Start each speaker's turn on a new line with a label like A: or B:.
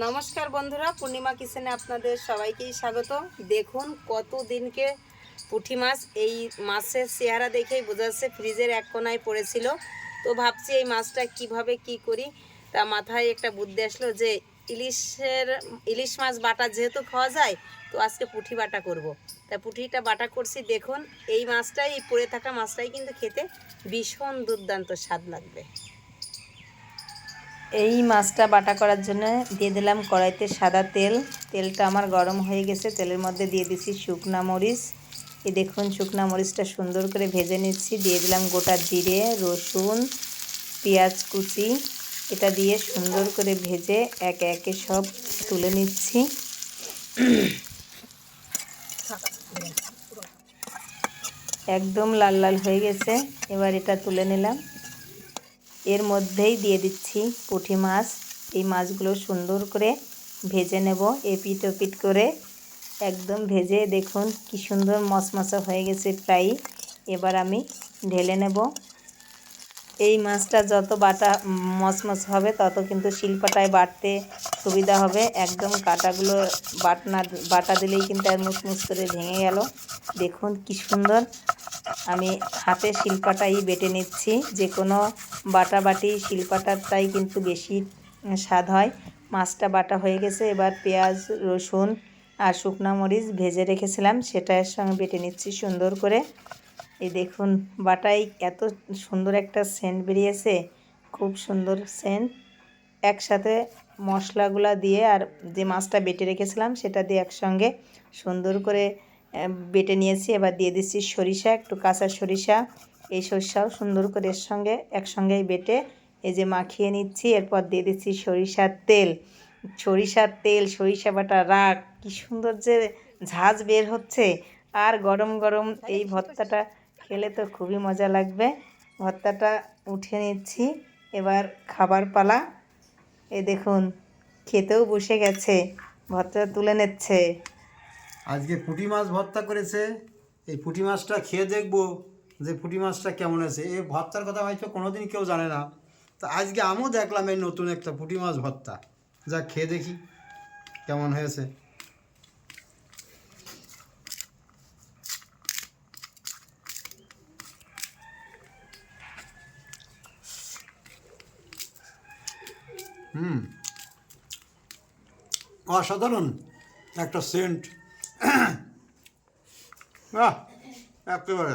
A: নমস্কার বন্ধুরা, পূর্ণিমা কিচেনে আপনাদের সবাইকেই স্বাগত। দেখুন কত দিনকে পুঁটি মাছ, এই মাছের চেহারা দেখেই বোঝা যাচ্ছে ফ্রিজের এক কোনায় পড়েছিল। তো ভাবছি এই মাছটা কিভাবে কি করি, তা মাথায় একটা বুদ্ধি আসলো যে ইলিশ মাছ বাটা যেহেতু খাওয়া যায়, তো আজকে পুঁটি বাটা করব। তা পুঁটিটা বাটা করছি। দেখুন এই মাছটাই, এই পড়ে থাকা মাছটাই কিন্তু খেতে ভীষণ দুর্দান্ত স্বাদ লাগবে। এই মাছটা বাটা করার জন্য দিয়ে দিলাম কড়াইতে সাদা তেল। তেলটা আমার গরম হয়ে গেছে। তেলের মধ্যে দিয়ে দিচ্ছি শুকনা মরিচ। এই দেখুন শুকনা মরিচটা সুন্দর করে ভেজে নিচ্ছি। দিয়ে দিলাম গোটা জিরে, রসুন, পেঁয়াজ কুচি। এটা দিয়ে সুন্দর করে ভেজে একে একে সব তুলে নিচ্ছি। একদম লাল লাল হয়ে গেছে। এবার এটা তুলে নিলাম। এর মধ্যেই দিয়ে দিচ্ছি পুঁটি মাছ। এই মাছগুলো সুন্দর করে ভেজে নেব এপিট ওপিট করে, একদম ভেজে দেখুন কি সুন্দর মশমশা হয়ে গেছে প্রায়। এবার আমি ঢেলে নেব। এই মাছটা যত বাটা মশমশ হবে তত কিন্তু শিলপাটায় বাটতে সুবিধা হবে। একদম কাঁটাগুলো বাটা দিলেই কিন্তু আর মুসমুস করে ভেঙে গেল। দেখুন কি সুন্দর। আমি হাতে শিলপাটাই বেটে নিচ্ছি। যে কোনো বাটাবাটি শিলপাটারটাই কিন্তু বেশি স্বাদ হয়। মাছটা বাটা হয়ে গেছে। এবার পেঁয়াজ, রসুন আর শুকনো মরিচ ভেজে রেখেছিলাম, সেটা এর সঙ্গে বেটে নিচ্ছি সুন্দর করে। এই দেখুন বাটাই এত সুন্দর একটা সেন্ট বেরিয়েছে, খুব সুন্দর সেন্ট। একসাথে মশলাগুলা দিয়ে আর যে মাছটা বেটে রেখেছিলাম সেটা দিয়ে একসঙ্গে সুন্দর করে বেটে নিয়েছি। এবার দিয়ে দিচ্ছি সরিষা, একটু কাঁচা সরিষা। এই সরিষাও সুন্দর করে এর সঙ্গে একসঙ্গেই বেটে এই যে মাখিয়ে নিচ্ছি। এরপর দিয়ে দিচ্ছি সরিষার তেল। সরিষা বাটা রাখ, কি সুন্দর যে ঝাঁজ বের হচ্ছে। আর গরম গরম এই ভর্তাটা খেলে তো খুবই মজা লাগবে। ভর্তাটা উঠে নিচ্ছি। এবার খাবার পালা। এই দেখুন খেতেও বসে গেছে, ভর্তাটা তুলে নিচ্ছে।
B: আজকে পুঁটি মাছ ভর্তা করেছে। এই পুঁটি মাছটা খেয়ে দেখবো যে পুঁটি মাছটা কেমন আছে। এই ভর্তার কথা হয়তো কোনোদিন কেউ জানে না। তো আজকে আমিও দেখলাম এই নতুন একটা পুঁটি মাছ ভর্তা। যা খেয়ে দেখি কেমন হয়েছে। অসাধারণ একটা সেন্ট। একেবারে